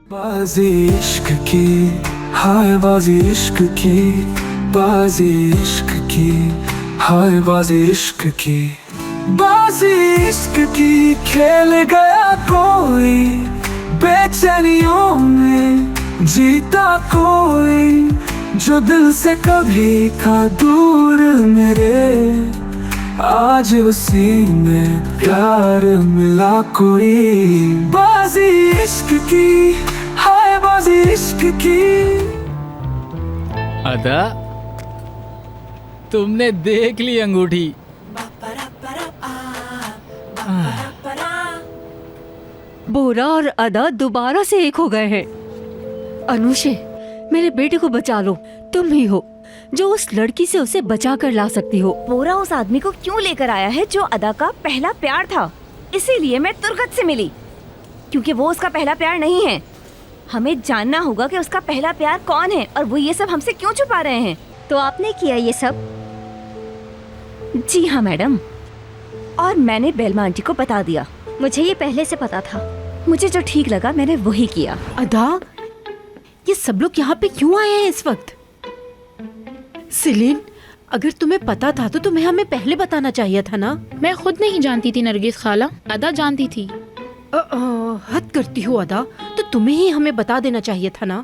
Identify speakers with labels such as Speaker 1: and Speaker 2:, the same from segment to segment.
Speaker 1: बाजी इश्क की, हाय बाजी इश्क की, बाजी इश्क की, हाय बाजी इश्क की, बाजी इश्क की खेल गया कोई, बेचैनियों में जीता कोई, जो दिल से कभी था दूर मेरे, आज उसी में प्यार मिला कोई। बाजी इश्क की, हाय बाजी इश्क की।
Speaker 2: अदा, तुमने देख ली अंगूठी।
Speaker 3: बोरा और अदा दोबारा से एक हो गए हैं। अनुषे, मेरे बेटे को बचा लो। तुम ही हो जो उस लड़की से उसे बचा कर ला सकती हो।
Speaker 4: बोरा उस आदमी को क्यों लेकर आया है जो अदा का पहला प्यार था। इसीलिए मैं तुर्गत से मिली, क्योंकि वो उसका पहला प्यार नहीं है। हमें जानना होगा कि उसका पहला प्यार कौन है और वो ये सब हमसे क्यों छुपा रहे हैं।
Speaker 5: तो आपने किया ये सब?
Speaker 4: जी हाँ मैडम, और मैंने बेलमा आंटी को बता दिया।
Speaker 5: मुझे ये पहले से पता था।
Speaker 4: मुझे जो ठीक लगा मैंने वही किया।
Speaker 3: अदा, ये सब लोग यहाँ पे क्यों आए हैं इस वक्त? सिलीन, अगर तुम्हें पता था तो तुम्हें हमें पहले बताना चाहिए था ना।
Speaker 6: मैं खुद नहीं जानती थी नरगिस खाला, अदा जानती थी।
Speaker 3: हद करती हो अदा, तो तुम्हें ही हमें बता देना चाहिए था ना।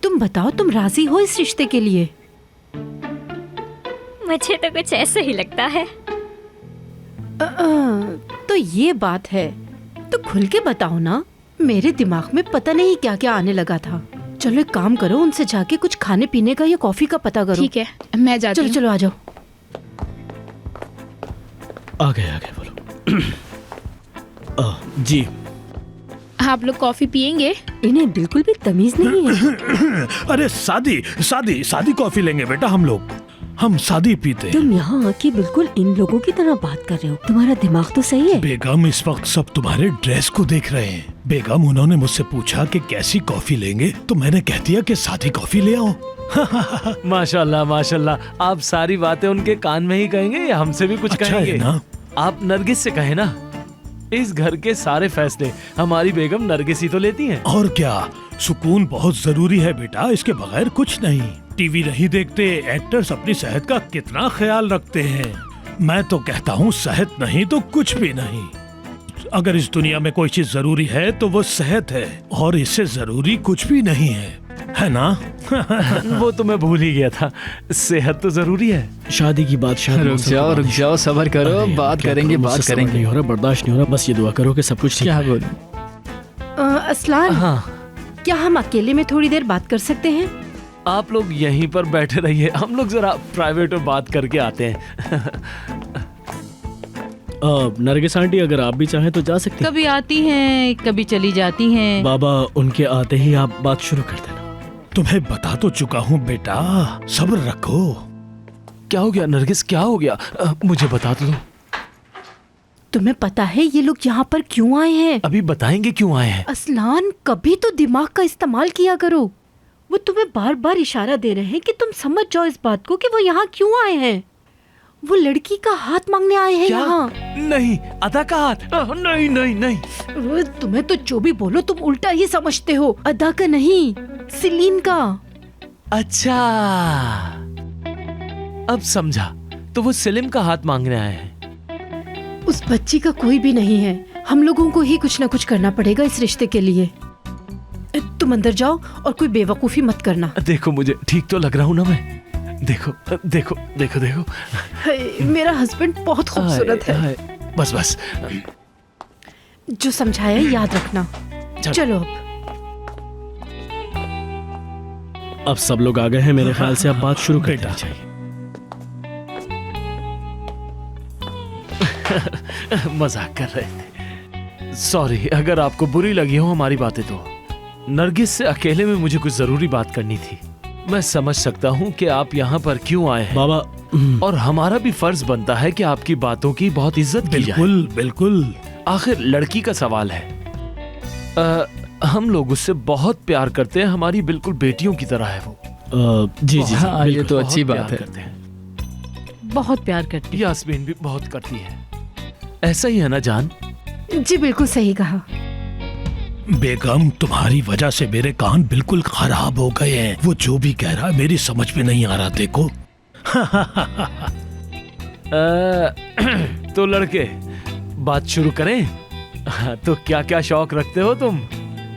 Speaker 3: तुम बताओ, तुम राजी हो इस रिश्ते के लिए?
Speaker 5: मुझे तो कुछ ऐसे ही लगता है।
Speaker 3: तो ये बात है, तो खुल के बताओ ना। मेरे दिमाग में पता नहीं क्या क्या आने लगा था। चलो एक काम करो, उनसे जाके कुछ खाने पीने का या कॉफी का पता करो।
Speaker 6: ठीक है, मैं जाती हूँ।
Speaker 3: चलो आ जाओ।
Speaker 7: आ गए बोलो। जी।
Speaker 6: आप लोग कॉफी पियेंगे?
Speaker 3: इन्हें बिल्कुल भी तमीज नहीं है।
Speaker 7: अरे सादी कॉफी लेंगे बेटा, हम सादी पीते हैं।
Speaker 3: तुम यहाँ आके बिल्कुल इन लोगों की तरह बात कर रहे हो। तुम्हारा दिमाग तो सही है।
Speaker 7: बेगम, इस वक्त सब तुम्हारे ड्रेस को देख रहे हैं। बेगम, उन्होंने मुझसे पूछा कि कैसी कॉफी लेंगे, तो मैंने कह दिया कि सादी कॉफी ले आओ।
Speaker 8: माशाल्लाह माशाल्लाह, आप सारी बातें उनके कान में ही कहेंगे या हमसे भी कुछ
Speaker 7: अच्छा
Speaker 8: कहेंगे?
Speaker 7: है ना?
Speaker 8: आप नरगिस से कहे ना। इस घर के सारे फैसले हमारी बेगम नरगिस ही तो लेती हैं।
Speaker 7: और क्या, सुकून बहुत जरूरी है बेटा, इसके बगैर कुछ नहीं। टीवी नहीं देखते, एक्टर्स अपनी सेहत का कितना ख्याल रखते हैं। मैं तो कहता हूँ सेहत नहीं तो कुछ भी नहीं। अगर इस दुनिया में कोई चीज जरूरी है तो वो सेहत है, और इससे जरूरी कुछ भी नहीं है ना?
Speaker 8: वो तो मैं भूल ही गया था, सेहत तो जरूरी है।
Speaker 2: शादी की बात शादी। रुक जाओ, सबर करो, बात करेंगे।
Speaker 7: नहीं हो रहा, बर्दाश्त नहीं हो रहा, बस ये दुआ करो कि सब कुछ ठीक
Speaker 2: क्या
Speaker 7: है।
Speaker 2: बोलूं?
Speaker 3: असलान,
Speaker 8: हाँ,
Speaker 3: क्या हम अकेले में थोड़ी देर बात कर सकते हैं?
Speaker 8: आप लोग यहीं पर बैठे रहिए, हम लोग जरा प्राइवेट में बात करके आते हैं।
Speaker 7: नरगिस आंटी, अगर आप भी चाहें तो जा सकते हैं।
Speaker 9: कभी आती हैं, कभी चली जाती हैं।
Speaker 7: बाबा, उनके आते ही आप बात शुरू कर देना। तुम्हें बता तो चुका हूँ बेटा, सब्र रखो।
Speaker 8: क्या हो गया नरगिस, क्या हो गया? मुझे बता दो।
Speaker 3: तुम्हें पता है ये लोग यहाँ पर क्यों आए हैं?
Speaker 8: अभी बताएंगे क्यों आए हैं।
Speaker 3: असलान, कभी तो दिमाग का इस्तेमाल किया करो। वो तुम्हें बार बार इशारा दे रहे हैं कि तुम समझ जाओ इस बात को कि वो यहाँ क्यों आए हैं। वो लड़की का हाथ मांगने आए हैं यहाँ।
Speaker 8: नहीं, अदा का हाथ? नहीं।
Speaker 3: तुम्हें तो जो भी बोलो तुम उल्टा ही समझते हो। अदा का नहीं, सिलीन का।
Speaker 8: अच्छा, अब समझा। तो वो सलीम का हाथ मांगने आए हैं।
Speaker 3: उस बच्ची का कोई भी नहीं है। हम लोगों को ही कुछ ना कुछ करना पड़ेगा इस रिश्ते के लिए। तुम अंदर जाओ और कोई बेवकूफी मत करना।
Speaker 8: देखो, मुझे ठीक तो लग रहा हूँ ना मैं? देखो।
Speaker 3: मेरा हस्बैंड बहुत खूबसूरत है।
Speaker 8: बस।
Speaker 3: जो समझाया याद रखना। चलो
Speaker 7: अब सब लोग आ गए हैं, मेरे ख्याल से अब बात शुरू कर देनी चाहिए।
Speaker 8: मजाक कर रहे थे, सॉरी अगर आपको बुरी लगी हो हमारी बातें। तो नरगिस से अकेले में मुझे कुछ जरूरी बात करनी थी। मैं समझ सकता हूँ कि आप यहाँ पर क्यों आए हैं
Speaker 7: बाबा,
Speaker 8: और हमारा भी फर्ज बनता है कि आपकी बातों की बहुत इज्जत की जाए।
Speaker 7: बिल्कुल।
Speaker 8: आखिर लड़की का सवाल है। हम लोग उससे बहुत प्यार करते हैं, हमारी बिल्कुल बेटियों की तरह है वो।
Speaker 7: जी।
Speaker 2: हाँ, ये तो अच्छी
Speaker 8: बहुत
Speaker 2: बात
Speaker 8: प्यार
Speaker 2: है।
Speaker 8: करते हैं।
Speaker 9: बहुत प्यार करती है।
Speaker 8: यास्मीन भी बहुत करती है। ऐसा ही है ना जान?
Speaker 3: जी बिल्कुल सही कहा।
Speaker 7: बेगम, तुम्हारी वजह से मेरे कान बिल्कुल खराब हो गए हैं। वो जो भी कह रहा है मेरी समझ में नहीं आ रहा। देखो
Speaker 8: तो लड़के, बात शुरू करें? तो क्या क्या शौक रखते हो तुम?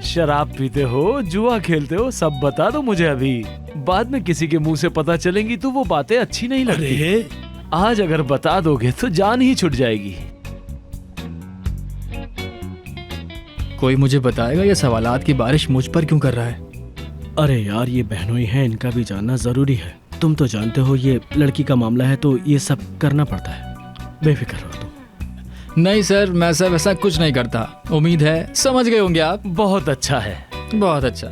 Speaker 8: शराब पीते हो, जुआ खेलते हो, सब बता दो मुझे अभी। बाद में किसी के मुंह से पता चलेंगी तो वो बातें अच्छी नहीं लगती।
Speaker 7: अरे
Speaker 8: आज अगर बता दोगे तो जान ही छूट जाएगी।
Speaker 2: कोई मुझे बताएगा ये सवालात की बारिश मुझ पर क्यों कर रहा है?
Speaker 10: अरे यार, ये बहनोई है, इनका भी जानना जरूरी है। तुम तो जानते हो ये लड़की का मामला है तो ये सब करना पड़ता है। बेफिक्र रहो तुम।
Speaker 2: नहीं सर, मैं सब ऐसा कुछ नहीं करता। उम्मीद है समझ गए होंगे आप।
Speaker 8: बहुत अच्छा है।
Speaker 2: बहुत अच्छा।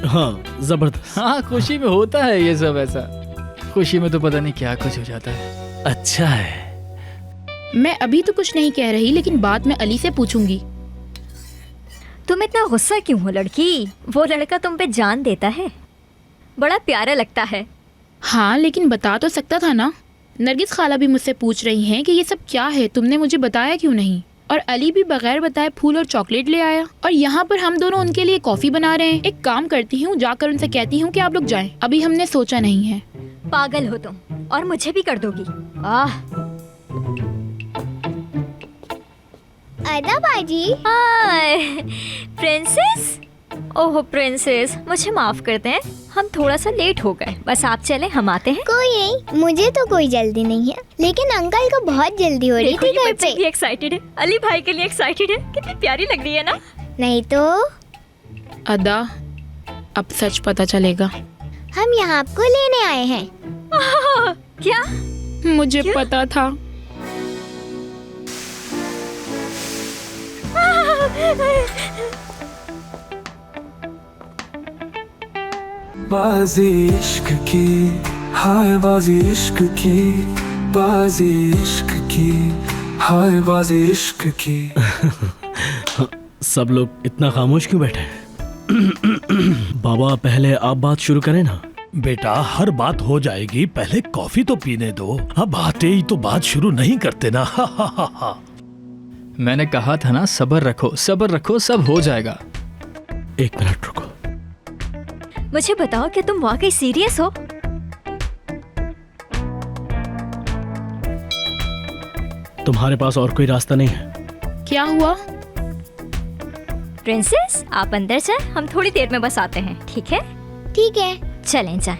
Speaker 10: हाँ, जबरदस्त।
Speaker 2: हाँ, खुशी में होता है ये सब ऐसा। खुशी में तो पता नहीं क्या कुछ हो जाता है।
Speaker 8: अच्छा है।
Speaker 6: मैं अभी तो कुछ नहीं कह रही, लेकिन बात मैं अली से पूछूंगी।
Speaker 5: तुम इतना गुस्सा क्यों हो लड़की? वो लड़का तुम पे जान देता है, बड़ा प्यारा लगता है।
Speaker 6: हाँ, लेकिन बता तो सकता था ना। नरगिस खाला भी मुझसे पूछ रही हैं कि ये सब क्या है, तुमने मुझे बताया क्यों नहीं? और अली भी बगैर बताए फूल और चॉकलेट ले आया, और यहाँ पर हम दोनों उनके लिए कॉफी बना रहे हैं। एक काम करती हूँ, जाकर उनसे कहती हूँ कि आप लोग जाएं। अभी हमने सोचा नहीं है।
Speaker 5: पागल हो तुम, और मुझे भी कर दोगी। आह,
Speaker 11: अदा बाजी।
Speaker 5: हाय प्रिंसेस। ओह प्रिंसेस, मुझे माफ कर दें, हम थोड़ा सा लेट हो गए। बस आप चले, हम आते हैं।
Speaker 11: कोई नहीं, मुझे तो कोई जल्दी नहीं है, लेकिन अंकल को बहुत जल्दी हो रही थी घर पे।
Speaker 5: भी एक्साइटेड है, अली भाई के लिए एक्साइटेड है। कितनी प्यारी लग रही है ना?
Speaker 11: नहीं तो
Speaker 6: अदा, अब सच पता चलेगा।
Speaker 11: हम यहाँ आपको लेने आए हैं।
Speaker 5: क्या?
Speaker 6: मुझे पता था।
Speaker 1: बाजी इश्क की, हाय बाजी इश्क की, बाजी इश्क की, हाय बाजी इश्क की।
Speaker 10: सब लोग इतना खामोश क्यों बैठे हैं? बाबा, पहले आप बात शुरू करें ना।
Speaker 7: बेटा, हर बात हो जाएगी, पहले कॉफी तो पीने दो। अब आते ही तो बात शुरू नहीं करते ना।
Speaker 2: मैंने कहा था ना, सब्र रखो, सब्र रखो, सब हो जाएगा।
Speaker 10: एक मिनट रुको।
Speaker 5: मुझे बताओ कि तुम वाकई सीरियस हो?
Speaker 10: तुम्हारे पास और कोई रास्ता नहीं है?
Speaker 6: क्या हुआ?
Speaker 5: प्रिंसेस, आप अंदर जाएं, हम थोड़ी देर में बस आते हैं। ठीक है?
Speaker 11: ठीक है,
Speaker 5: चलें जाएं।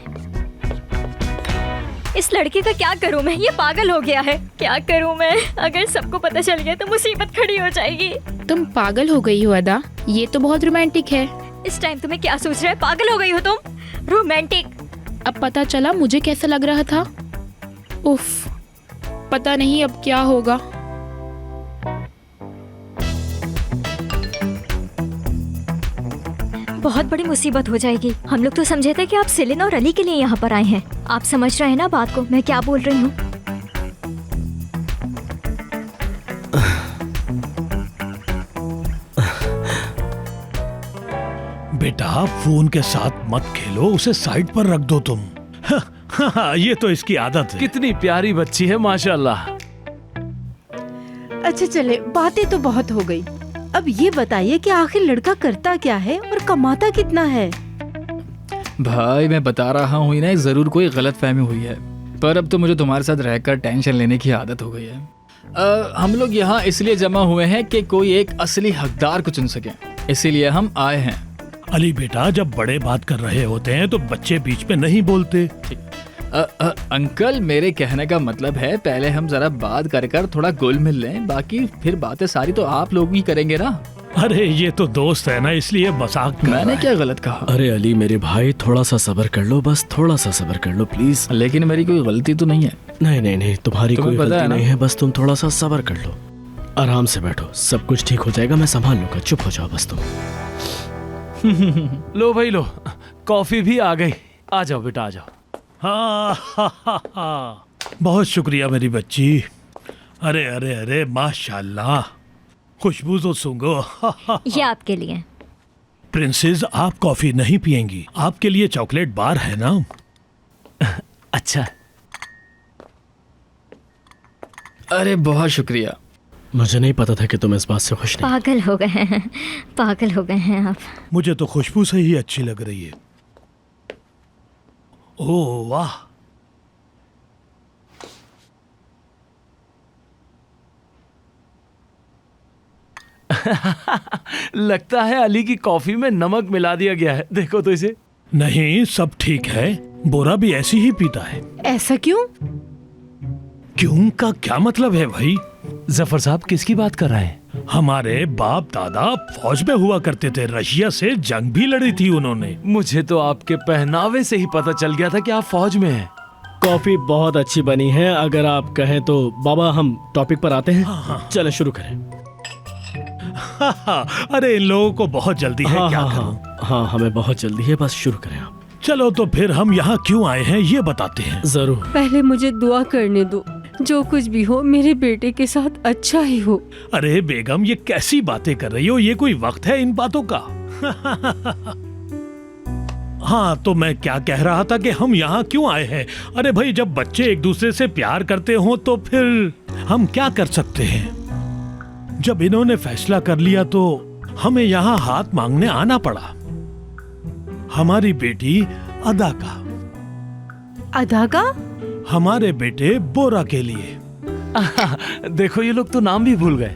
Speaker 5: इस लड़के का क्या करूं मैं? ये पागल हो गया है। क्या करूं मैं? अगर सबको पता चल गया तो मुसीबत खड़ी हो जाएगी।
Speaker 6: तुम पागल हो गई हो अदा, ये तो बहुत रोमांटिक है।
Speaker 5: इस टाइम तुम्हें क्या सोच रहा है? पागल हो गई हो तुम? रोमांटिक?
Speaker 6: अब पता चला मुझे कैसा लग रहा था। उफ, पता नहीं अब क्या होगा।
Speaker 5: बहुत बड़ी मुसीबत हो जाएगी। हम लोग तो समझे थे कि आप सिलिन और अली के लिए यहाँ पर आए हैं। आप समझ रहे हैं ना बात को, मैं क्या बोल रही हूँ?
Speaker 7: बेटा, फोन के साथ मत खेलो, उसे साइड पर रख दो तुम। ये तो इसकी आदत है।
Speaker 8: कितनी प्यारी बच्ची है, माशाल्लाह।
Speaker 3: अच्छा चले, बातें तो बहुत हो गई। अब ये बताइए कि आखिर लड़का करता क्या है और कमाता कितना है?
Speaker 2: भाई मैं बता रहा हूँ इन्हें, जरूर कोई गलत फहमी हुई है, पर अब तो मुझे तुम्हारे साथ रहकर टेंशन लेने की आदत हो गई है। हम लोग यहाँ इसलिए जमा हुए हैं कि कोई एक असली हकदार को चुन सके, इसीलिए हम आए हैं।
Speaker 7: अली बेटा, जब बड़े बात कर रहे होते हैं तो बच्चे बीच में नहीं बोलते।
Speaker 2: अंकल, मेरे कहने का मतलब है पहले हम जरा बात कर थोड़ा घुल मिल लें, बाकी फिर बातें सारी तो आप लोग ही करेंगे ना।
Speaker 7: अरे ये तो दोस्त है ना, इसलिए मजाक कर रहा
Speaker 2: मैंने
Speaker 7: है।
Speaker 2: क्या गलत कहा?
Speaker 10: अरे अली मेरे भाई, थोड़ा सा सब्र कर लो, बस थोड़ा सा सब्र कर लो प्लीज।
Speaker 2: लेकिन मेरी कोई गलती तो नहीं है।
Speaker 10: नहीं नहीं नहीं, तुम्हारी
Speaker 2: तुम्हें
Speaker 10: कोई
Speaker 2: पता है
Speaker 10: गलती
Speaker 2: ना?
Speaker 10: नहीं है, बस तुम थोड़ा सा सब्र कर लो। आराम से बैठो, सब कुछ ठीक हो जाएगा, मैं संभाल लूंगा। चुप हो जाओ बस तुम।
Speaker 8: लो भाई लो, कॉफी भी आ गई। आ जाओ बेटा, आ जाओ।
Speaker 7: हाँ, बहुत शुक्रिया मेरी बच्ची। अरे अरे अरे, माशाल्लाह, खुशबू तो सूंघो।
Speaker 5: ये आपके लिए।
Speaker 7: प्रिंसेस, आप कॉफी नहीं पियेंगी, आपके लिए चॉकलेट बार है ना।
Speaker 8: अच्छा।
Speaker 2: अरे बहुत शुक्रिया।
Speaker 10: मुझे नहीं पता था कि तुम इस बात से खुश नहीं।
Speaker 5: पागल हो गए हैं, पागल हो गए हैं आप।
Speaker 7: मुझे तो खुशबू से ही अच्छी लग रही है। ओह वाह,
Speaker 8: लगता है अली की कॉफी में नमक मिला दिया गया है। देखो तो इसे।
Speaker 7: नहीं सब ठीक है, बोरा भी ऐसी ही पीता है।
Speaker 3: ऐसा क्यों?
Speaker 7: क्यों का क्या मतलब है भाई?
Speaker 8: जफर साहब किसकी बात कर रहे हैं?
Speaker 7: हमारे बाप दादा फौज में हुआ करते थे, रशिया से जंग भी लड़ी थी उन्होंने।
Speaker 8: मुझे तो आपके पहनावे से ही पता चल गया था कि आप फौज में हैं।
Speaker 10: कॉफी बहुत अच्छी बनी है, अगर आप कहें तो। बाबा हम टॉपिक पर आते हैं। चलो शुरू करें।
Speaker 7: अरे इन लोगों को बहुत जल्दी है, क्या करूं?
Speaker 10: हाँ हमें बहुत जल्दी है, बस शुरू करें आप।
Speaker 7: चलो तो फिर हम यहाँ क्यों आए हैं ये बताते हैं।
Speaker 10: जरूर।
Speaker 9: पहले मुझे दुआ करने दो, जो कुछ भी हो मेरे बेटे के साथ अच्छा ही हो।
Speaker 7: अरे बेगम ये कैसी बातें कर रही हो, ये कोई वक्त है इन बातों का? हाँ तो मैं क्या कह रहा था कि हम यहाँ क्यों आए हैं। अरे भाई जब बच्चे एक दूसरे से प्यार करते हो तो फिर हम क्या कर सकते हैं। जब इन्होंने फैसला कर लिया तो हमें यहाँ हाथ मांगने आना पड़ा। हमारी बेटी अदा का।
Speaker 3: अदा का?
Speaker 7: हमारे बेटे बोरा के लिए।
Speaker 8: देखो ये लोग तो नाम भी भूल गए।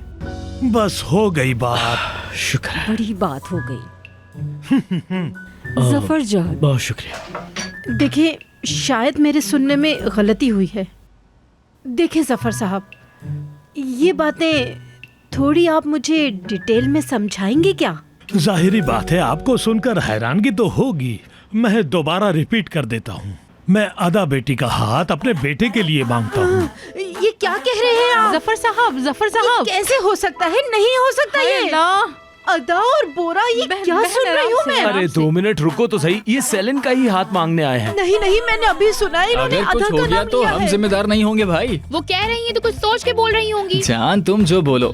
Speaker 7: बस हो गई बात।
Speaker 10: शुक्र है।
Speaker 9: बड़ी बात हो गई। जफर जान
Speaker 10: बहुत शुक्रिया।
Speaker 3: देखिए शायद मेरे सुनने में गलती हुई है। देखिए जफर साहब, ये बातें थोड़ी आप मुझे डिटेल में समझाएंगे क्या?
Speaker 7: जाहिरी बात है आपको सुनकर हैरानगी तो होगी। मैं दोबारा रिपीट कर देता हूँ। मैं अदा बेटी का हाथ अपने बेटे के लिए मांगता हूँ।
Speaker 3: ये क्या कह रहे हैं आप?
Speaker 9: जफर साहब, जफर
Speaker 3: ये
Speaker 9: साहब,
Speaker 3: कैसे हो सकता है? नहीं हो सकता ये। अदा और बोरा, ये क्या सुन रही हूँ मैं?
Speaker 8: अरे 2 मिनट रुको तो सही, ये सेलिन का ही हाथ मांगने आए हैं।
Speaker 3: नहीं नहीं, मैंने अभी सुना है इन्होंने
Speaker 2: अगर
Speaker 3: अदा
Speaker 2: कुछ
Speaker 3: का
Speaker 2: हो गया
Speaker 3: नाम
Speaker 2: तो
Speaker 3: लिया
Speaker 2: हम
Speaker 3: है।
Speaker 2: जिम्मेदार नहीं होंगे भाई।
Speaker 6: वो कह रही हैं तो कुछ सोच के बोल रही होंगी।
Speaker 2: जान तुम जो बोलो।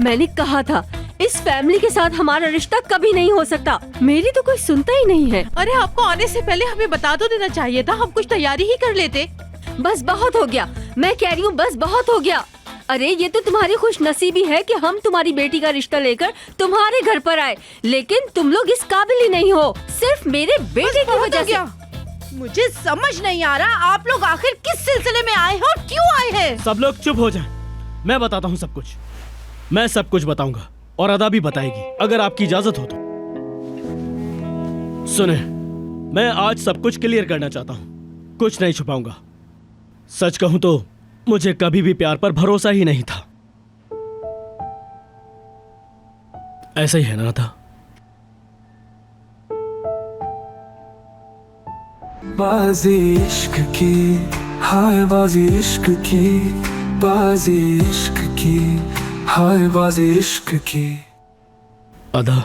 Speaker 9: मैंने कहा था इस फैमिली के साथ हमारा रिश्ता कभी नहीं हो सकता। मेरी तो कोई सुनता ही नहीं है।
Speaker 3: अरे आपको आने से पहले हमें बता तो देना चाहिए था, हम कुछ तैयारी ही कर लेते।
Speaker 9: बस बहुत हो गया, मैं कह रही हूँ बस बहुत हो गया। अरे ये तो तुम्हारी खुश नसीबी है कि हम तुम्हारी बेटी का रिश्ता लेकर तुम्हारे घर पर आए, लेकिन तुम लोग इस काबिल ही नहीं हो, सिर्फ मेरे बेटे की वजह से।
Speaker 3: मुझे समझ नहीं आ रहा आप लोग आखिर किस सिलसिले में आए हो और क्यों आए हैं?
Speaker 10: सब लोग चुप हो जाएं। मैं बताता हूँ सब कुछ। मैं सब कुछ बताऊंगा और अदा भी बताएगी, अगर आपकी इजाजत हो तो। सुने, मैं आज सब कुछ क्लियर करना चाहता हूँ, कुछ नहीं छुपाऊंगा। सच कहूं तो मुझे कभी भी प्यार पर भरोसा ही नहीं था। ऐसा ही है ना अदा?
Speaker 1: बाजी इश्क की, हाय बाजी इश्क की, बाजी इश्क की, हाय बाजी इश्क की।
Speaker 10: अदा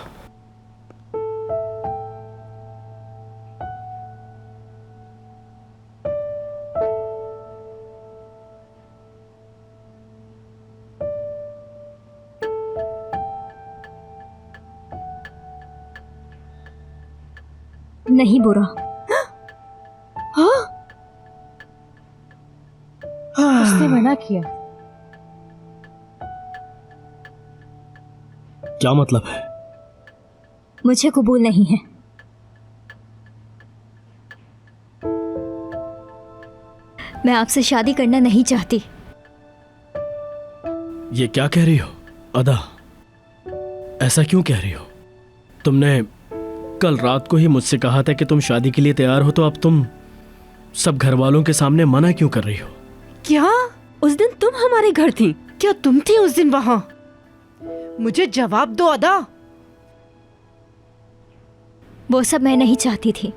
Speaker 5: नहीं बुरा।
Speaker 9: उसने मना किया।
Speaker 10: क्या मतलब है?
Speaker 5: मुझे कबूल नहीं है। मैं आपसे शादी करना नहीं चाहती।
Speaker 10: ये क्या कह रही हो अदा? ऐसा क्यों कह रही हो? तुमने कल रात को ही मुझसे कहा था कि तुम शादी के लिए तैयार हो, तो अब तुम सब घर वालों के सामने मना क्यों कर रही हो?
Speaker 3: क्या?
Speaker 9: उस दिन तुम हमारे घर थी।
Speaker 3: क्या तुम थी उस दिन वहाँ? मुझे जवाब दो अदा।
Speaker 5: वो सब मैं नहीं चाहती थी।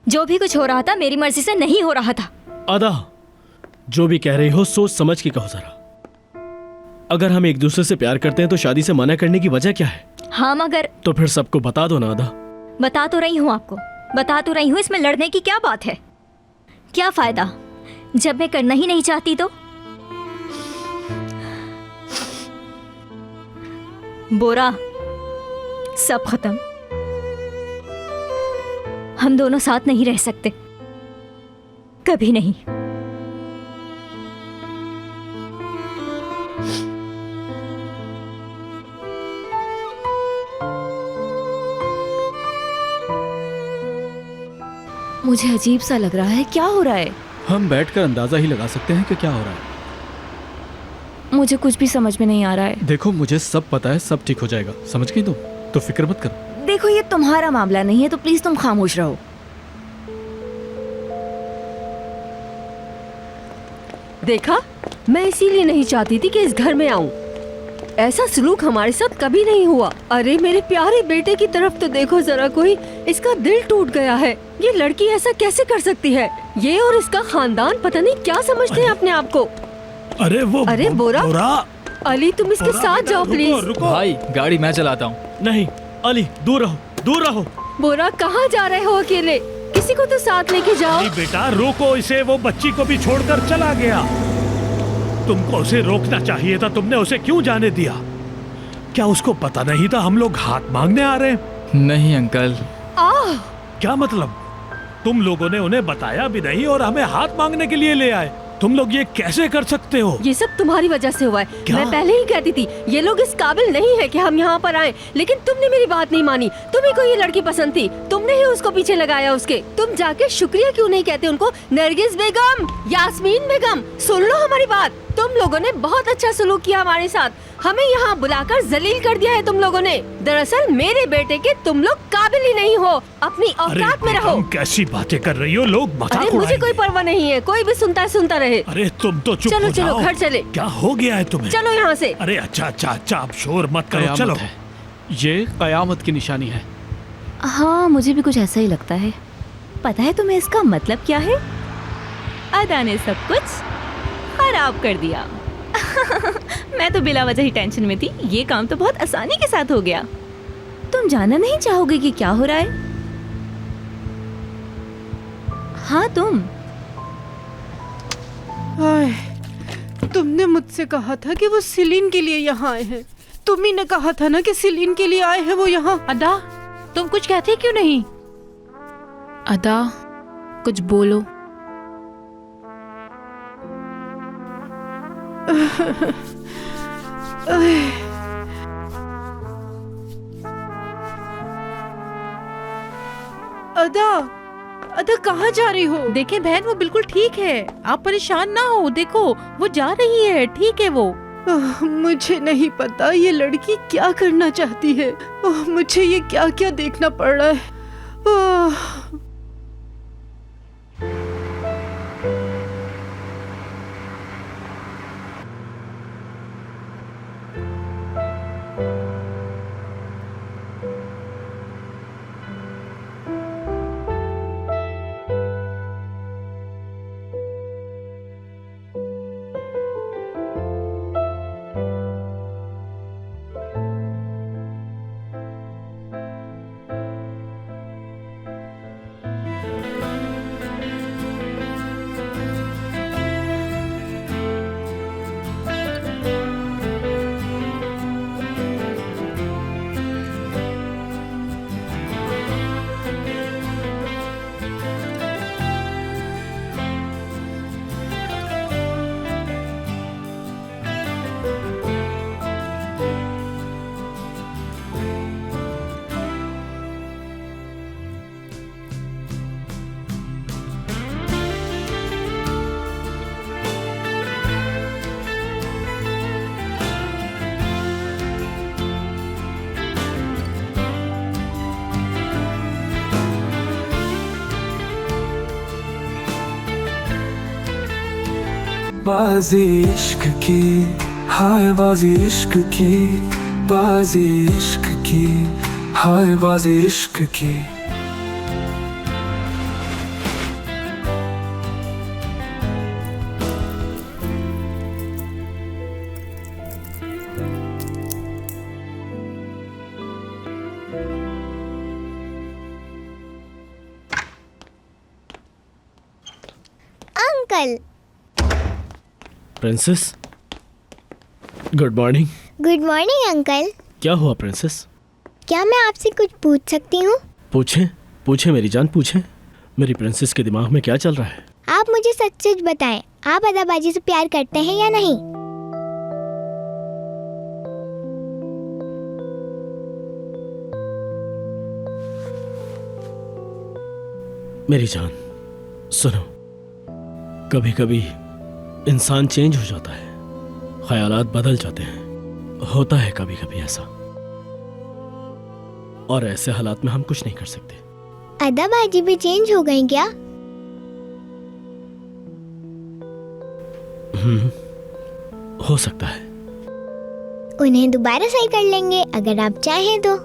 Speaker 5: जो भी कुछ हो रहा था मेरी मर्जी से नहीं हो रहा था।
Speaker 10: अदा, जो भी कह रही हो सोच समझ के कहो जरा। अगर हम एक दूसरे से प्यार करते हैं तो शादी से मना करने की वजह क्या है?
Speaker 5: हाँ मगर
Speaker 10: तो फिर सबको बता दो ना अदा।
Speaker 5: बता तो रही हूँ आपको, बता तो रही हूँ। इसमें लड़ने की क्या बात है? क्या फायदा जब मैं करना ही नहीं चाहती तो? बोरा, सब खत्म। हम दोनों साथ नहीं रह सकते, कभी नहीं।
Speaker 4: मुझे अजीब सा लग रहा है, क्या हो रहा है?
Speaker 10: हम बैठकर अंदाजा ही लगा सकते हैं कि क्या हो रहा है।
Speaker 4: मुझे कुछ भी समझ में नहीं आ रहा है।
Speaker 10: देखो मुझे सब पता है, सब ठीक हो जाएगा, समझ गई तुम? तो फिक्र मत करो।
Speaker 4: देखो ये तुम्हारा मामला नहीं है, तो प्लीज तुम खामोश रहो।
Speaker 9: देखा, मैं इसीलिए नहीं चाहती थी कि इस घर में आऊं। ऐसा सलूक हमारे साथ कभी नहीं हुआ। अरे मेरे प्यारे बेटे की तरफ तो देखो जरा कोई, इसका दिल टूट गया है। ये लड़की ऐसा कैसे कर सकती है? ये और इसका खानदान पता नहीं क्या समझते हैं अपने आप को। अरे बोरा, अली तुम इसके साथ जाओ प्लीज।
Speaker 2: भाई गाड़ी मैं चलाता हूँ।
Speaker 10: नहीं अली, दूर रहो, दूर रहो।
Speaker 9: बोरा कहाँ जा रहे हो अकेले? किसी को तो साथ लेके जाओ।
Speaker 7: बेटा रोको इसे, वो बच्ची को भी छोड़कर चला गया। तुमको उसे रोकना चाहिए था, तुमने उसे क्यों जाने दिया? क्या उसको पता नहीं था हम लोग हाथ मांगने आ रहे हैं?
Speaker 2: नहीं अंकल।
Speaker 7: क्या मतलब? तुम लोगों ने उन्हें बताया भी नहीं और हमें हाथ मांगने के लिए ले आए। तुम लोग ये कैसे कर सकते हो?
Speaker 9: ये सब तुम्हारी वजह से हुआ है।
Speaker 7: क्या?
Speaker 9: मैं पहले ही कहती थी ये लोग इस काबिल नहीं है कि हम यहाँ पर आए, लेकिन तुमने मेरी बात नहीं मानी। तुम्ही को ये लड़की पसंद थी, तुमने ही उसको पीछे लगाया उसके। तुम जाके शुक्रिया क्यों नहीं कहते उनको? नरगिस बेगम, यास्मीन बेगम, सुन लो हमारी बात। तुम लोगों ने बहुत अच्छा सलूक किया हमारे साथ, हमें यहाँ बुलाकर जलील कर दिया है तुम लोगों ने। दरअसल मेरे बेटे के तुम लोग काबिल ही नहीं हो, अपनी औकात में रहो।
Speaker 7: तुम कैसी बातें कर रही हो? लोग मजाक
Speaker 9: अरे मुझे
Speaker 7: उड़ाएंगे।
Speaker 9: कोई परवाह नहीं है, कोई भी सुनता है सुनता रहे।
Speaker 7: अरे तुम तो चुप
Speaker 9: चलो
Speaker 7: हो
Speaker 9: चलो
Speaker 7: जाओ।
Speaker 9: घर चले।
Speaker 7: क्या हो गया है तुम्हें?
Speaker 9: चलो यहाँ से।
Speaker 7: अरे अच्छा अच्छा अच्छा, आप शोर मत करो,
Speaker 8: कयामत
Speaker 7: चलो।
Speaker 8: है। ये कयामत की निशानी है।
Speaker 4: हाँ मुझे भी कुछ ऐसा ही लगता है। पता है तुम्हें इसका मतलब क्या है? अदा ने सब कुछ खराब कर दिया। मैं तो बिला वजह ही टेंशन में थी, ये काम तो बहुत आसानी के साथ हो गया। तुम जानना नहीं चाहोगे कि क्या हो रहा है? हाँ तुम।
Speaker 3: तुमने मुझसे कहा था कि वो सिलीन के लिए यहाँ आए हैं। तुम ही ने कहा था ना कि सिलीन के लिए आए हैं वो यहाँ।
Speaker 6: अदा, तुम कुछ कहते क्यों नहीं? अदा, कुछ बोलो।
Speaker 3: अदा, अदा कहाँ जा रही हो? देखे बहन, वो बिल्कुल ठीक है, आप परेशान ना हो। देखो वो जा रही है, ठीक है वो। मुझे नहीं पता ये लड़की क्या करना चाहती है। मुझे ये क्या क्या देखना पड़ रहा है।
Speaker 1: बाजी इश्क की, हाय बाजी इश्क की, बाजी इश्क की, हाय बाजी इश्क की।
Speaker 11: Uncle.
Speaker 10: Princess, good morning.
Speaker 11: Good morning uncle.
Speaker 10: क्या हुआ प्रिंसेस?
Speaker 11: क्या मैं आपसे कुछ पूछ सकती हूँ?
Speaker 10: पूछे पूछे मेरी जान, पूछे। मेरी प्रिंसेस के दिमाग में क्या चल रहा है?
Speaker 11: आप मुझे सच सच बताएं, आप अदाबाजी से प्यार करते हैं या नहीं?
Speaker 10: मेरी जान, सुनो, कभी कभी इंसान चेंज हो जाता है, ख्यालात बदल जाते हैं, होता है कभी कभी ऐसा, और ऐसे हालात में हम कुछ नहीं कर सकते।
Speaker 11: अदा बाजी भी चेंज हो गई क्या?
Speaker 10: हो सकता है।
Speaker 11: उन्हें दोबारा सही कर लेंगे अगर आप चाहें तो।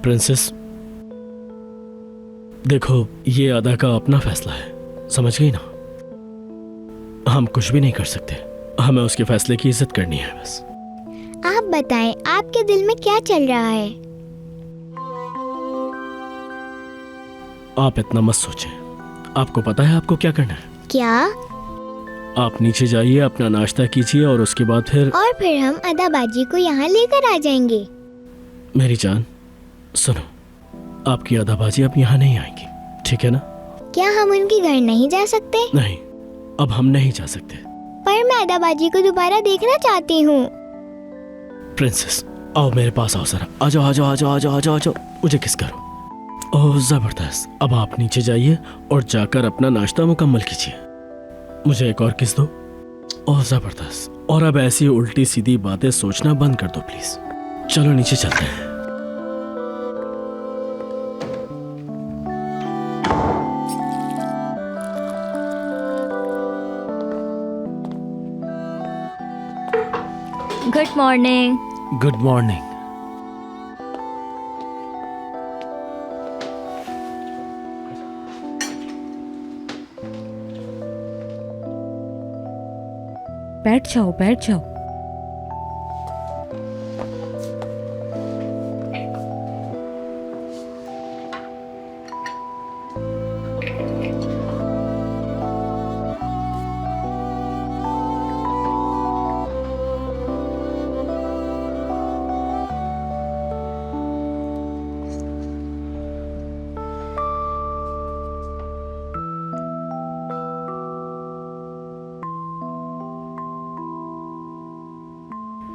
Speaker 10: प्रिंसेस, देखो ये अदा का अपना फैसला है, समझ गई ना? हम कुछ भी नहीं कर सकते, हमें उसके फैसले की इज्जत करनी है बस।
Speaker 11: आप बताएं, आपके दिल में क्या चल रहा है?
Speaker 10: आप इतना मत सोचें, आपको पता है आपको क्या करना है?
Speaker 11: क्या?
Speaker 10: आप नीचे जाइए, अपना नाश्ता कीजिए और उसके बाद फिर
Speaker 11: हम अदा बाजी को यहाँ लेकर आ जाएंगे।
Speaker 10: मेरी जान सुनो, आपकी अदा बाजी अब यहाँ नहीं आएंगी, ठीक है ना?
Speaker 11: क्या हम उनके घर नहीं जा सकते?
Speaker 10: नहीं, अब हम नहीं जा सकते।
Speaker 11: पर मैं अदा बाजी को दोबारा देखना चाहती हूँ।
Speaker 10: प्रिंसेस, आओ मेरे पास, आओ जरा, आ जाओ आ जाओ आ जाओ आ जाओ आ जाओ आ जाओ, मुझे किस करो। ओह जबरदस्त। अब आप नीचे जाइए और जाकर अपना नाश्ता मुकम्मल कीजिए। मुझे एक और किस दो। ओह जबरदस्त। और अब ऐसी उल्टी सीधी बातें सोचना बंद कर दो प्लीज। चलो नीचे चलते हैं।
Speaker 5: Good morning.
Speaker 8: Good morning.
Speaker 3: बैठ जाओ बैठ जाओ।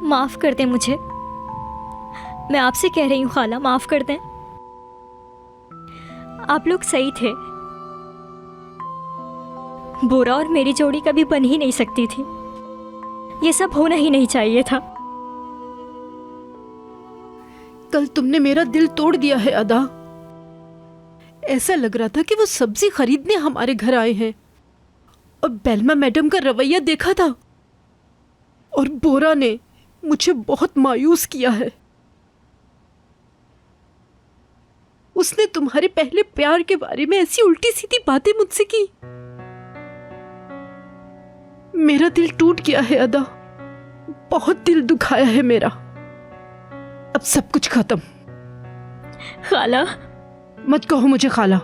Speaker 5: माफ कर दें मुझे, मैं आपसे कह रही हूँ खाला, माफ कर दें। आप लोग सही थे, बोरा और मेरी जोड़ी कभी बन ही नहीं सकती थी, ये सब होना ही नहीं चाहिए था।
Speaker 3: कल तुमने मेरा दिल तोड़ दिया है अदा। ऐसा लग रहा था कि वो सब्जी खरीदने हमारे घर आए हैं और बेलमा मैडम का रवैया देखा था और बोरा ने मुझे बहुत मायूस किया है। उसने तुम्हारे पहले प्यार के बारे में ऐसी उल्टी सीधी बातें मुझसे की। मेरा दिल टूट गया है अदा, बहुत दिल दुखाया है मेरा। अब सब कुछ खत्म।
Speaker 5: खाला
Speaker 3: मत कहो मुझे खाला।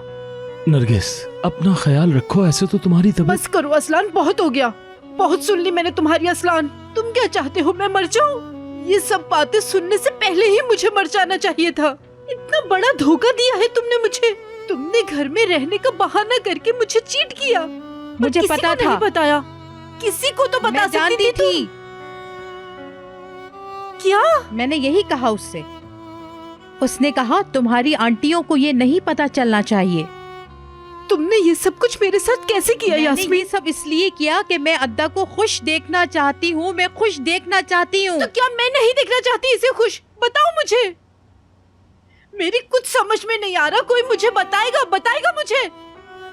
Speaker 8: नरगिस, अपना ख्याल रखो, ऐसे तो तुम्हारी तबीयत।
Speaker 3: बस करो असलान, बहुत हो गया, बहुत सुन ली मैंने तुम्हारी असलान। तुम क्या चाहते हो, मैं मर जाऊं? ये सब बातें सुनने से पहले ही मुझे मर जाना चाहिए था। इतना बड़ा धोखा दिया है तुमने मुझे। तुमने घर में रहने का बहाना करके मुझे चीट किया।
Speaker 12: मुझे पता था।
Speaker 3: नहीं बताया, किसी को तो बता सकती थी। क्या?
Speaker 12: मैंने यही कहा उससे। उसने कहा तुम्हारी आंटियों को ये नहीं पता चलना चाहिए।
Speaker 3: तुमने ये सब कुछ मेरे साथ कैसे किया यास्मीन?
Speaker 12: ये सब इसलिए किया कि मैं अद्दा को खुश देखना चाहती हूँ, मैं खुश देखना चाहती हूँ।
Speaker 3: तो क्या मैं नहीं देखना चाहती इसे खुश? बताओ मुझे, मेरी कुछ समझ में नहीं आ रहा। कोई मुझे बताएगा मुझे।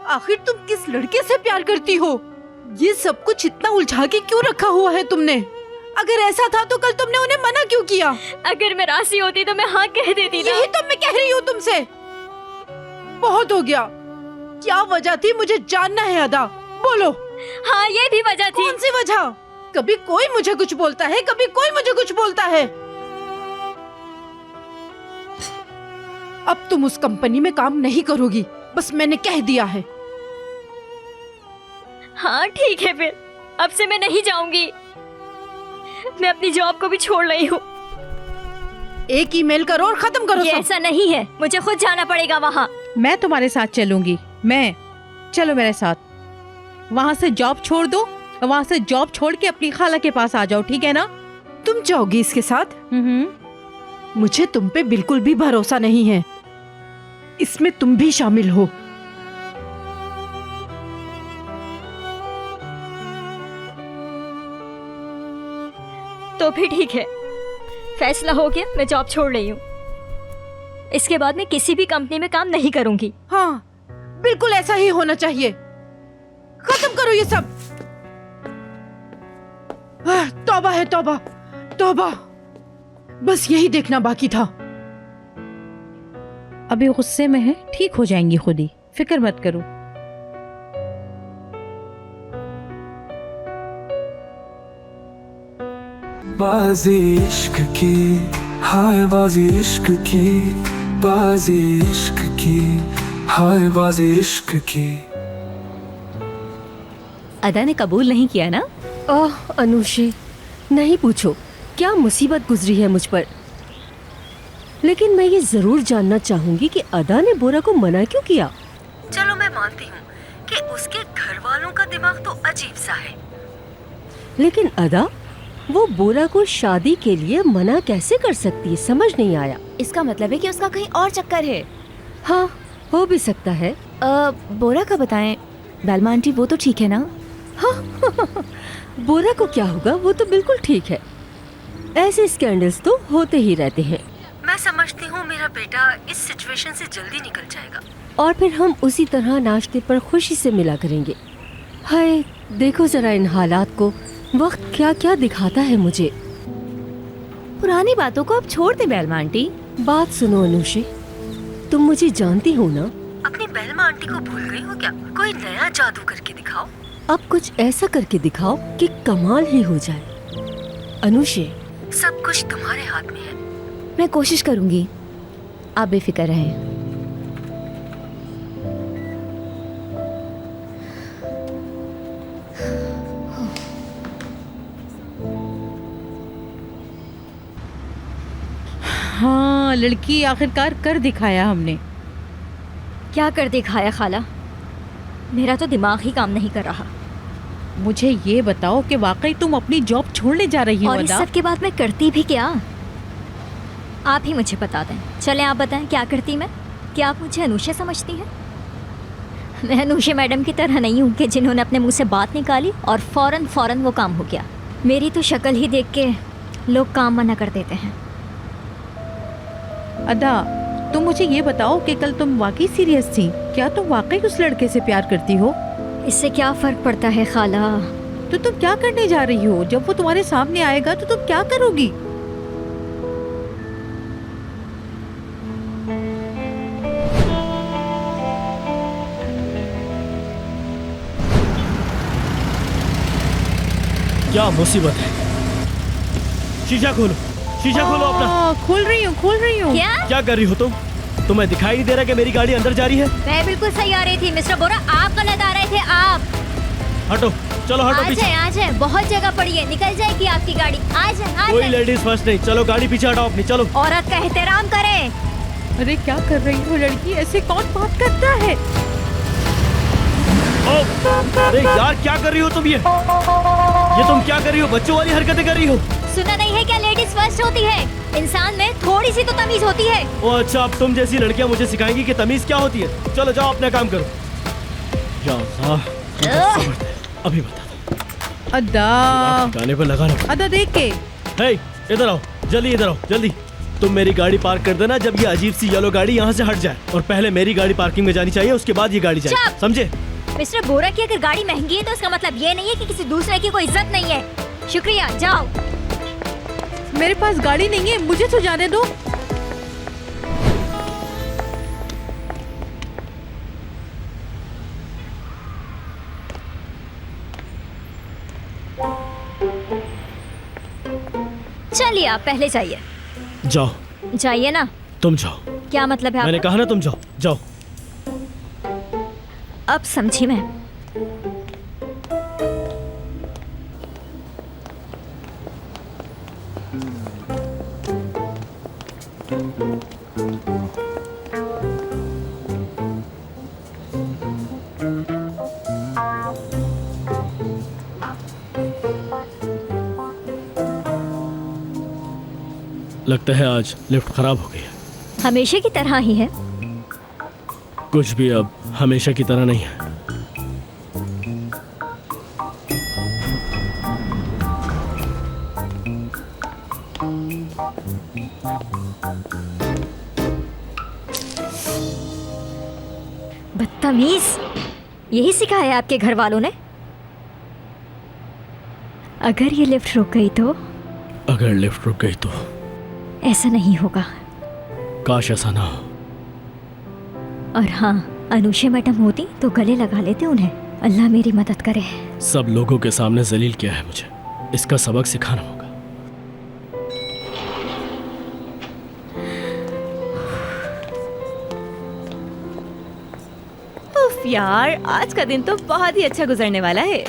Speaker 3: आखिर तुम किस लड़के से प्यार करती हो? ये सब कुछ इतना उलझा के क्यों रखा हुआ है तुमने? अगर ऐसा था तो कल तुमने उन्हें मना क्यों किया?
Speaker 5: अगर मैं राजी होती तो मैं हाँ कह देती ना।
Speaker 3: यही तो मैं कह रही हूँ तुमसे। बहुत हो गया। क्या वजह थी मुझे जानना है अदा, बोलो।
Speaker 5: हाँ ये भी वजह थी।
Speaker 3: कौन सी वजह? कभी कोई मुझे कुछ बोलता है, कभी कोई मुझे कुछ बोलता है। अब तुम उस कंपनी में काम नहीं करोगी, बस मैंने कह दिया है।
Speaker 5: हाँ ठीक है, फिर अब से मैं नहीं जाऊंगी। मैं अपनी जॉब को भी छोड़ रही हूँ।
Speaker 3: एक ईमेल करो और खत्म करो।
Speaker 5: ये ऐसा नहीं है, मुझे खुद जाना पड़ेगा वहाँ।
Speaker 12: मैं तुम्हारे साथ चलूंगी। चलो मेरे साथ। वहाँ से जॉब छोड़ दो, वहाँ से जॉब छोड़ के अपनी खाला के पास आ जाओ, ठीक है ना?
Speaker 3: तुम जाओगी इसके साथ? मुझे तुम पे बिल्कुल भी भरोसा नहीं है। इसमें तुम भी शामिल हो।
Speaker 5: तो भी ठीक है, फैसला हो गया, मैं जॉब छोड़ रही हूँ। इसके बाद मैं किसी भी कंपनी में काम नहीं करूंगी।
Speaker 12: हाँ, बिल्कुल ऐसा ही होना चाहिए। खत्म करो ये सब। तौबा है, तौबा तौबा। बस यही देखना बाकी था। अभी गुस्से में है, ठीक हो जाएंगी खुद ही, फिक्र मत करो।
Speaker 1: बाजी इश्क की, हाय बाजी इश्क की, बाजी इश्क की, हाय बाजी इश्क की।
Speaker 4: अदा ने कबूल नहीं किया ना?
Speaker 9: ओह अनुषे, नहीं पूछो क्या मुसीबत गुजरी है मुझ पर। लेकिन मैं ये जरूर जानना चाहूंगी कि अदा ने बोरा को मना क्यों किया। चलो मैं मानती हूँ कि उसके घर वालों का दिमाग तो अजीब सा है, लेकिन अदा वो बोरा को शादी के लिए मना कैसे कर सकती है, समझ नहीं आया।
Speaker 4: इसका मतलब है कि उसका कहीं और चक्कर है।
Speaker 9: हाँ, हो भी सकता है।
Speaker 4: बोरा का बताएं, बेलमा आंटी वो तो ठीक है ना?
Speaker 9: हाँ बोरा को क्या होगा, वो तो बिल्कुल ठीक है। ऐसे स्कैंडल्स तो होते ही रहते हैं। मैं समझती हूँ मेरा बेटा इस सिचुएशन से जल्दी निकल जाएगा और फिर हम उसी तरह नाश्ते पर खुशी से मिला करेंगे। हाय, देखो जरा इन हालात को, वक्त क्या क्या दिखाता है मुझे।
Speaker 4: पुरानी बातों को अब छोड़ दे बेलमा आंटी।
Speaker 9: बात सुनो अनुषे, तुम मुझे जानती हो ना। अपनी बेलमा आंटी को भूल गई हो क्या? कोई नया जादू करके दिखाओ। अब कुछ ऐसा करके दिखाओ कि कमाल ही हो जाए। अनुषे, सब कुछ तुम्हारे हाथ में है।
Speaker 4: मैं कोशिश करूंगी, आप बेफिक्र रहें।
Speaker 12: हाँ, लड़की आखिरकार कर दिखाया हमने।
Speaker 5: क्या कर दिखाया खाला? मेरा तो दिमाग ही काम नहीं कर रहा।
Speaker 12: मुझे ये बताओ कि वाकई तुम अपनी जॉब छोड़ने जा रही हो?
Speaker 5: और इस सब के बाद मैं करती भी क्या? आप ही मुझे बता दें। चले आप बताएं, क्या करती मैं? क्या आप मुझे अनुषा समझती हैं? मैं अनुषा मैडम की तरह नहीं हूँ कि जिन्होंने अपने मुंह से बात निकाली और फौरन वो काम हो गया। मेरी तो शक्ल ही देख के लोग काम मना कर देते हैं।
Speaker 12: अदा, तुम मुझे ये बताओ कि कल तुम वाकई सीरियस थी? क्या तुम वाकई उस लड़के से प्यार करती हो?
Speaker 5: इससे क्या फर्क पड़ता है खाला?
Speaker 12: तो तुम क्या करने जा रही हो? जब वो तुम्हारे सामने आएगा तो तुम क्या करोगी?
Speaker 10: क्या मुसीबत है? शीशा खोलो, शीशा खोलो अपना।
Speaker 12: खोल रही हूँ।
Speaker 10: क्या कर रही हो तुम? तुम्हें दिखाई नहीं दे रहा कि मेरी गाड़ी अंदर जा रही है?
Speaker 5: मैं बिल्कुल सही आ रही थी मिस्टर बोरा, आप गलत आ रहे थे। आप
Speaker 10: हटो, चलो हटो पीछे।
Speaker 5: आ जाए, बहुत जगह पड़ी है, निकल जाएगी आपकी गाड़ी। आ जाए।
Speaker 10: कोई लेडीज फर्स्ट नहीं, चलो गाड़ी पीछे हटाओ अपनी, चलो।
Speaker 5: औरत का एहतराम करें।
Speaker 12: अरे क्या कर रही हो लड़की? ऐसे कौन बात करता है?
Speaker 10: अरे यार, क्या कर रही हो तुम? ये तुम क्या कर रही हो? बच्चों वाली हरकतें कर रही हो।
Speaker 5: सुना नहीं है क्या लेडीज फर्स्ट होती है? इंसान में थोड़ी सी तो तमीज होती है।
Speaker 10: ओ अच्छा, अब तुम जैसी लड़कियां मुझे सिखाएंगी कि तमीज क्या होती है। चलो जाओ अपना काम करो। या अल्लाह, अभी बता।
Speaker 12: अदा,
Speaker 10: गाने पर लगा रहा।
Speaker 12: अदा देख के।
Speaker 10: हे, इधर आओ, जल्दी इधर आओ, जल्दी। तुम मेरी गाड़ी पार्क कर देना जब ये अजीब सी येलो गाड़ी यहाँ से हट जाए। और पहले मेरी गाड़ी पार्किंग में जानी चाहिए, उसके बाद ये गाड़ी जाए, समझे?
Speaker 5: मिस्टर बोरा की अगर गाड़ी महंगी है तो इसका मतलब ये नहीं है कि किसी दूसरे की कोई इज्जत नहीं है। शुक्रिया, जाओ।
Speaker 12: मेरे पास गाड़ी नहीं है, मुझे तो जाने दो।
Speaker 5: चलिए आप पहले जाइए।
Speaker 10: जाओ।
Speaker 5: जाइए ना।
Speaker 10: तुम जाओ।
Speaker 5: क्या मतलब है?
Speaker 10: मैंने कहा ना तुम जाओ, जाओ।
Speaker 5: अब समझी मैं।
Speaker 10: लगता है आज लिफ्ट खराब हो गई है।
Speaker 5: हमेशा की तरह ही है।
Speaker 10: कुछ भी अब हमेशा की तरह नहीं है।
Speaker 5: बदतमीज, यही सिखाया है आपके घर वालों ने? अगर ये लिफ्ट रुक गई तो?
Speaker 10: अगर लिफ्ट रुक गई तो?
Speaker 5: ऐसा नहीं होगा।
Speaker 10: काश ऐसा ना हो।
Speaker 5: और हाँ, अनुषा मैडम होती तो गले लगा लेते उन्हें। अल्लाह मेरी मदद करे।
Speaker 10: सब लोगों के सामने जलील किया है मुझे, इसका सबक सिखाना होगा।
Speaker 4: उफ यार, आज का दिन तो बहुत ही अच्छा गुजरने वाला है।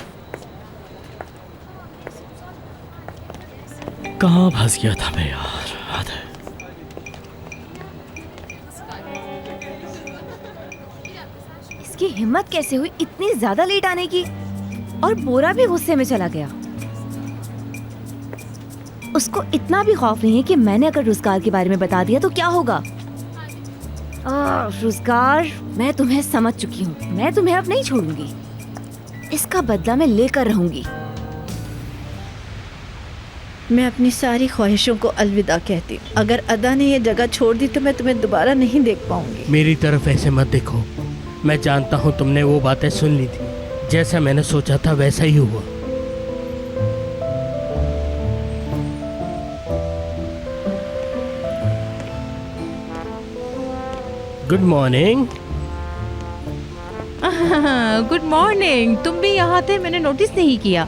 Speaker 10: कहाँ फंस गया था मैं यार, याद है।
Speaker 4: इसकी हिम्मत कैसे हुई इतनी ज्यादा लेट आने की? और बोरा भी गुस्से में चला गया। उसको इतना भी खौफ नहीं है कि मैंने अगर रुज़गार के बारे में बता दिया तो क्या होगा। रुज़गार, मैं तुम्हें समझ चुकी हूँ। मैं तुम्हें अब नहीं छोड़ूंगी। इसका बदला मैं लेकर रहूंगी।
Speaker 3: मैं अपनी सारी ख्वाहिशों को अलविदा कहती हूँ। अगर अदा ने ये जगह छोड़ दी तो मैं तुम्हें दोबारा नहीं देख पाऊंगी।
Speaker 10: मेरी तरफ ऐसे मत देखो। मैं जानता हूँ तुमने वो बातें सुन ली थी। जैसा मैंने सोचा था वैसा ही हुआ। Good morning.
Speaker 3: Good morning. तुम भी यहाँ थे, मैंने नोटिस नहीं किया।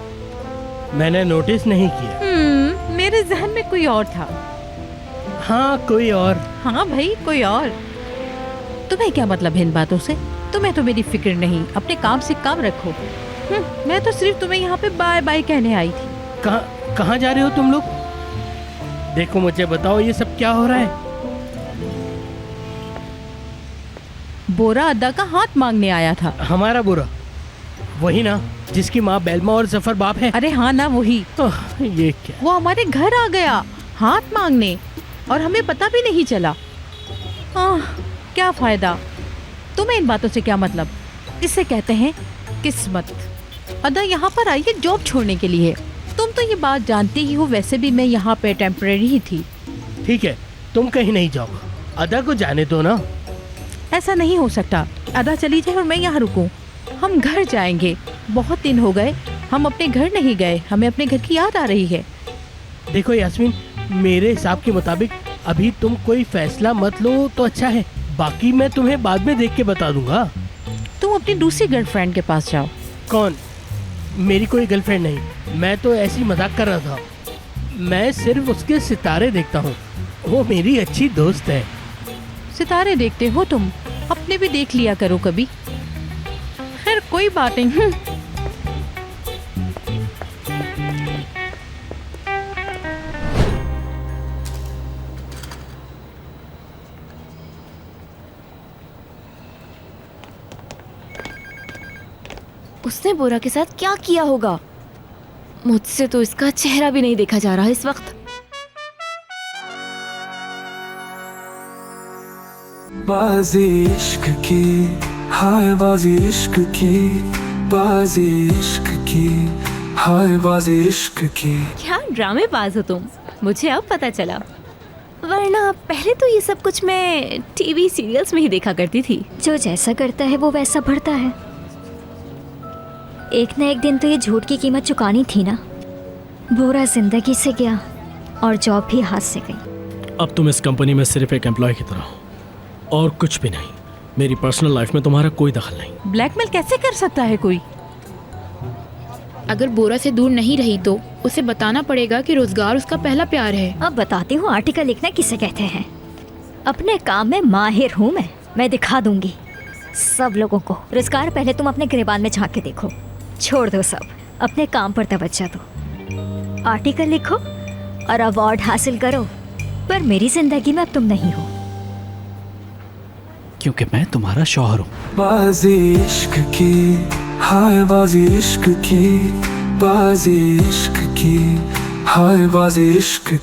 Speaker 10: मैंने नोटिस नहीं किया।
Speaker 3: मेरे जहन में कोई और था।
Speaker 10: हाँ, कोई और।
Speaker 3: हाँ भाई, कोई और। तुम्हें क्या मतलब है इन बातों से? तुम्हें तो मेरी फिक्र नहीं। अपने काम से काम रखो। मैं तो सिर्फ तुम्हें यहाँ पे बाय बाय कहने आई थी।
Speaker 10: कहाँ जा रहे हो तुम लोग? देखो मुझे बताओ, ये सब क्या हो रहा है?
Speaker 3: बोरा अद्दा का हाथ मांगने आया था।
Speaker 10: हमारा बोरा? वही ना जिसकी माँ बेलमा और जफर बाप है?
Speaker 3: अरे हाँ ना, वही।
Speaker 10: ये क्या?
Speaker 3: वो हमारे घर आ गया हाथ मांगने, और हमें पता भी नहीं चला। क्या फायदा? तुम्हें इन बातों से क्या मतलब? इससे कहते हैं किस्मत। अदा यहाँ पर आई है जॉब छोड़ने के लिए। तुम तो ये बात जानती ही हो। वैसे भी मैं यहाँ पे टेम्परेरी ही थी।
Speaker 10: ठीक है, तुम कहीं नहीं जाओ। अदा को जाने दो ना।
Speaker 3: ऐसा नहीं हो सकता। अदा चली जाए और मैं यहाँ रुकूं। हम घर जाएंगे। बहुत दिन हो गए हम अपने घर नहीं गए। हमें अपने घर की याद आ रही है।
Speaker 10: देखो यास्मीन, मेरे हिसाब के मुताबिक अभी तुम कोई फैसला मत लो तो अच्छा है। बाकी मैं तुम्हें बाद में देख के बता दूंगा।
Speaker 3: तुम अपनी दूसरी गर्लफ्रेंड के पास जाओ।
Speaker 10: कौन? मेरी कोई गर्लफ्रेंड नहीं। मैं तो ऐसी मजाक कर रहा था। मैं सिर्फ उसके सितारे देखता हूँ। वो मेरी अच्छी दोस्त है।
Speaker 3: सितारे देखते हो तुम? अपने भी देख लिया करो कभी। खैर कोई बात नहीं।
Speaker 4: उसने बोरा के साथ क्या किया होगा? मुझसे तो इसका चेहरा भी नहीं देखा जा रहा इस वक्त।
Speaker 1: बाजी इश्क की, हाय बाजी इश्क की, बाजी इश्क की, हाय बाजी इश्क की।
Speaker 4: क्या ड्रामेबाज हो तुम, मुझे अब पता चला। वरना पहले तो ये सब कुछ मैं टीवी सीरियल्स में ही देखा करती थी।
Speaker 5: जो जैसा करता है वो वैसा भरता है। एक न एक दिन तो ये झूठ की कीमत चुकानी थी ना। बोरा जिंदगी से गया और जॉब भी हाथ से गई।
Speaker 10: अब तुम इस कंपनी में सिर्फ एक एम्प्लॉय की तरह हो और कुछ भी नहीं। मेरी पर्सनल लाइफ में तुम्हारा कोई दखल नहीं।
Speaker 3: ब्लैकमेल कैसे कर सकता है कोई?
Speaker 6: अगर बोरा से दूर नहीं रही तो उसे बताना पड़ेगा कि रोजगार उसका पहला प्यार है।
Speaker 5: अब बताती हूँ आर्टिकल लिखना किसे कहते हैं। अपने काम में माहिर हूँ मैं दिखा दूंगी सब लोगों को। रोजगार, पहले तुम अपने गिरेबान में झांक के देखो। छोड़ दो सब, अपने काम पर तवज्जो दो। आर्टिकल लिखो और अवार्ड हासिल करो, पर मेरी जिंदगी में अब तुम नहीं हो,
Speaker 2: क्योंकि मैं तुम्हारा शौहर हूँ।
Speaker 1: बाजी इश्क की, हाय बाजी इश्क की, बाजी इश्क की, हाय बाजी इश्क